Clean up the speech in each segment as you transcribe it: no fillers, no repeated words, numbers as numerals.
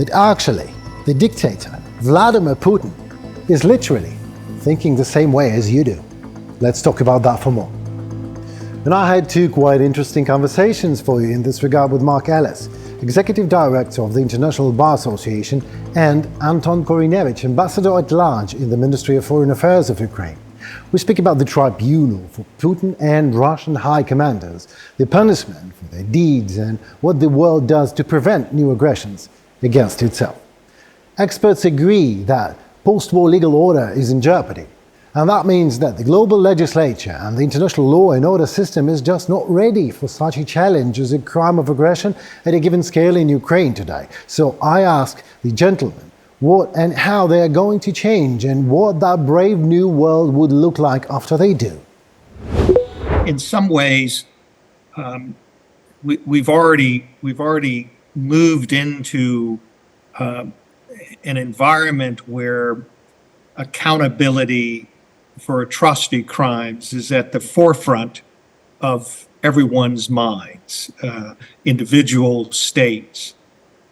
that actually the dictator, Vladimir Putin, is literally thinking the same way as you do. Let's talk about that for more. And I had two quite interesting conversations for you in this regard with Mark Ellis, Executive Director of the International Bar Association, and Anton Korinevich, Ambassador at Large in the Ministry of Foreign Affairs of Ukraine. We speak about the tribunal for Putin and Russian high commanders, the punishment for their deeds, and what the world does to prevent new aggressions against itself. Experts agree that post-war legal order is in jeopardy, and that means that the global legislature and the international law and order system is just not ready for such a challenge as a crime of aggression at a given scale in Ukraine today. So I ask the gentlemen what and how they are going to change and what that brave new world would look like after they do. In some ways, we've already moved into an environment where accountability for atrocity crimes is at the forefront of everyone's minds, individual states.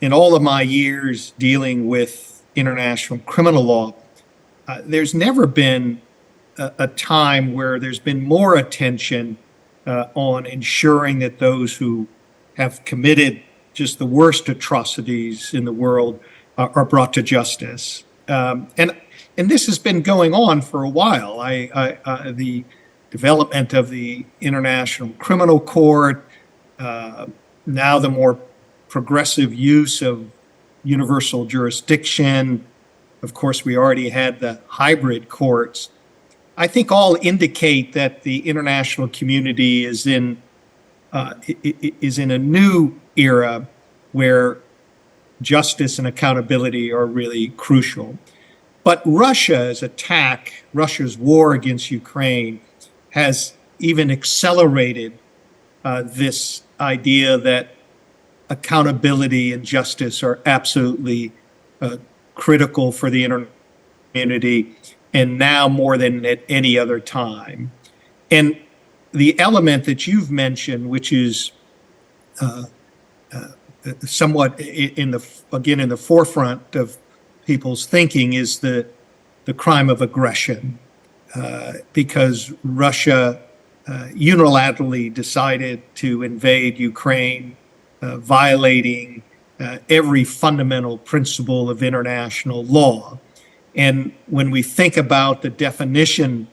In all of my years dealing with international criminal law, there's never been a time where there's been more attention on ensuring that those who have committed just the worst atrocities in the world are brought to justice. And this has been going on for a while. The development of the International Criminal Court, now the more progressive use of universal jurisdiction. Of course, we already had the hybrid courts. I think all indicate that the international community is in a new era where justice and accountability are really crucial. But Russia's attack, Russia's war against Ukraine, has even accelerated this idea that accountability and justice are absolutely critical for the international community, and now more than at any other time. And the element that you've mentioned, which is somewhat in the forefront of people's thinking, is the crime of aggression, because Russia unilaterally decided to invade Ukraine, violating every fundamental principle of international law. And when we think about the definition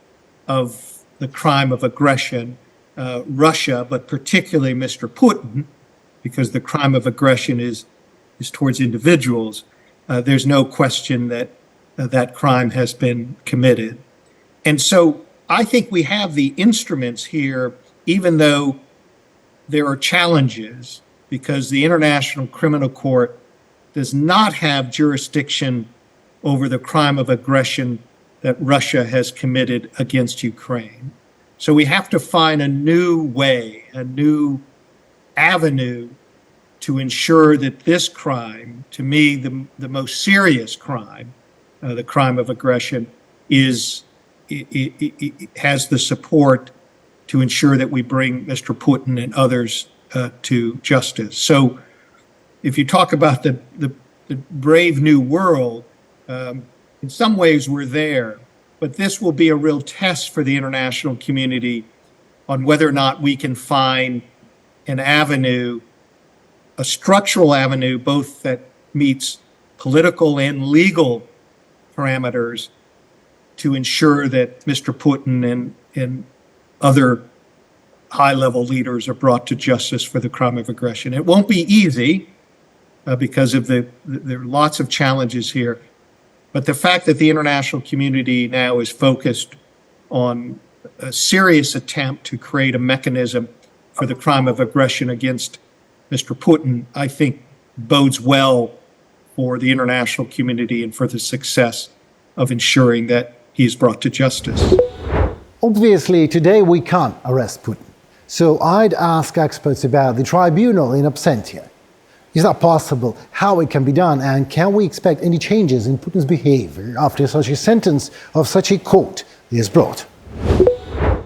of the crime of aggression, Russia, but particularly Mr. Putin, because the crime of aggression is towards individuals, there's no question that that crime has been committed. And so I think we have the instruments here, even though there are challenges, because the International Criminal Court does not have jurisdiction over the crime of aggression that Russia has committed against Ukraine. So we have to find a new way, a new avenue to ensure that this crime, to me, the most serious crime, the crime of aggression, it has the support to ensure that we bring Mr. Putin and others to justice. So if you talk about the brave new world, in some ways we're there, but this will be a real test for the international community on whether or not we can find an avenue, a structural avenue, both that meets political and legal parameters to ensure that Mr. Putin and other high-level leaders are brought to justice for the crime of aggression. It won't be easy because of there are lots of challenges here. But the fact that the international community now is focused on a serious attempt to create a mechanism for the crime of aggression against Mr. Putin, I think bodes well for the international community and for the success of ensuring that he is brought to justice. Obviously, today we can't arrest Putin. So I'd ask experts about the tribunal in absentia. Is that possible? How it can be done? And can we expect any changes in Putin's behavior after such a sentence of such a court is brought?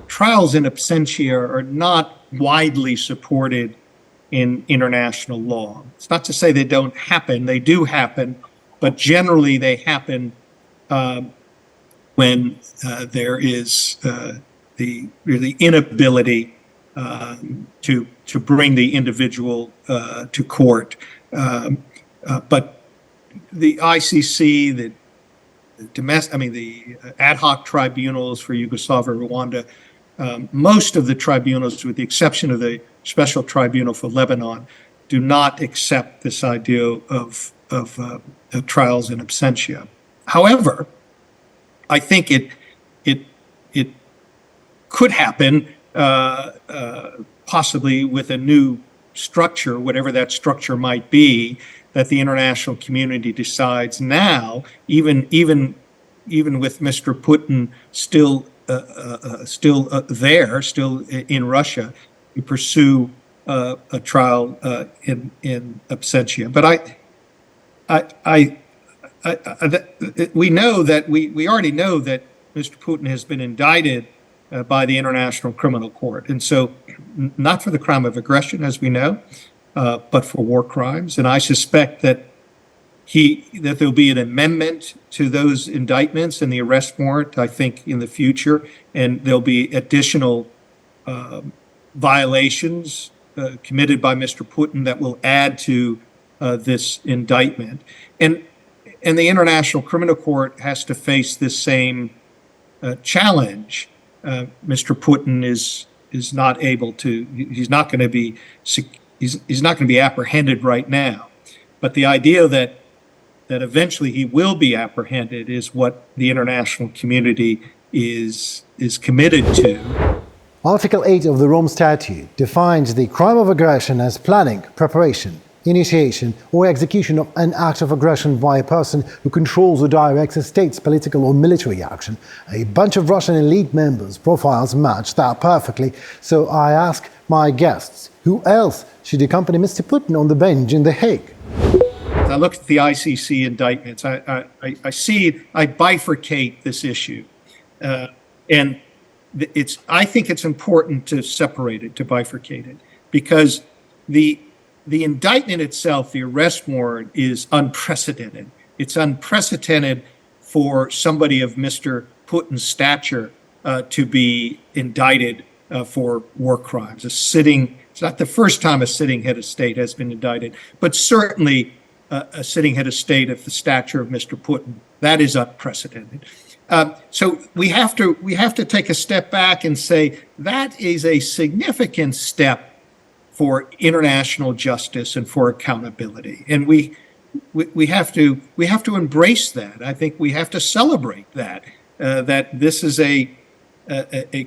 Trials in absentia are not widely supported in international law. It's not to say they don't happen; they do happen, but generally they happen when there is the inability to bring the individual to court. But the ICC, the ad hoc tribunals for Yugoslavia, Rwanda, most of the tribunals, with the exception of the special tribunal for Lebanon, do not accept this idea of trials in absentia. However, I think it could happen, possibly with a new structure, whatever that structure might be, that the international community decides now, even with Mr. Putin still in Russia, to pursue a trial in absentia. But we know that we already know that Mr. Putin has been indicted by the International Criminal Court, and so not for the crime of aggression, as we know, but for war crimes. And I suspect that there'll be an amendment to those indictments and the arrest warrant, I think, in the future, and there'll be additional violations committed by Mr. Putin that will add to this indictment. And the International Criminal Court has to face this same challenge. Mr. Putin is not able to. He's not going to be. He's not going to be apprehended right now. But the idea that eventually he will be apprehended is what the international community is committed to. Article 8 of the Rome Statute defines the crime of aggression as planning, preparation, initiation, or execution of an act of aggression by a person who controls or directs a state's political or military action. A bunch of Russian elite members' profiles match that perfectly, so I ask my guests, who else should accompany Mr. Putin on the bench in The Hague? I look at the ICC indictments. I bifurcate this issue, and I think it's important to separate it, to bifurcate it, because the indictment itself, the arrest warrant, is unprecedented. It's unprecedented for somebody of Mr. Putin's stature to be indicted for war crimes. It's not the first time a sitting head of state has been indicted, but certainly a sitting head of state of the stature of Mr. Putin. That is unprecedented. So we have to take a step back and say that is a significant step for international justice and for accountability, and we have to embrace that. I think we have to celebrate that this is a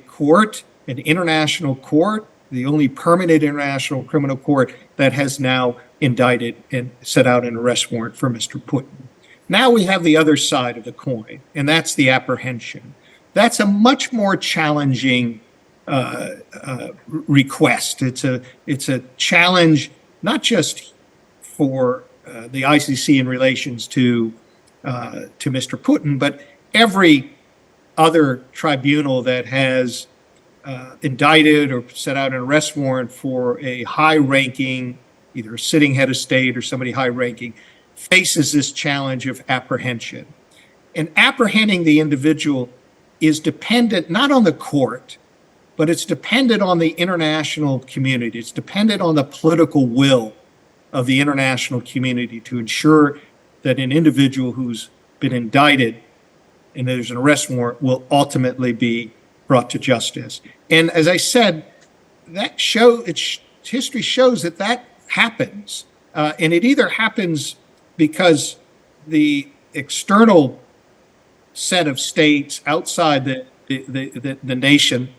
court, an international court, the only permanent international criminal court that has now indicted and set out an arrest warrant for Mr. Putin. Now we have the other side of the coin, and that's the apprehension. That's a much more challenging request. It's a challenge not just for the ICC in relations to Mr. Putin, but every other tribunal that has indicted or set out an arrest warrant for a high-ranking, either a sitting head of state or somebody high-ranking, faces this challenge of apprehension. And apprehending the individual is dependent not on the court, but it's dependent on the international community. It's dependent on the political will of the international community to ensure that an individual who's been indicted and there's an arrest warrant will ultimately be brought to justice. And as I said, history shows that happens. And it either happens because the external set of states outside the nation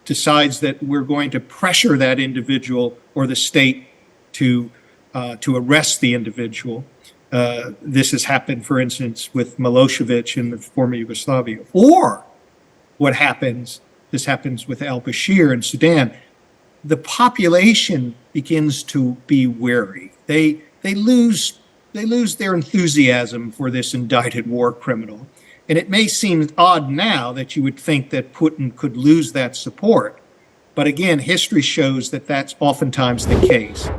decides that we're going to pressure that individual or the state to arrest the individual. This has happened, for instance, with Milosevic in the former Yugoslavia. Or this happens with al-Bashir in Sudan. The population begins to be wary. They lose their enthusiasm for this indicted war criminal. And it may seem odd now that you would think that Putin could lose that support. But again, history shows that that's oftentimes the case.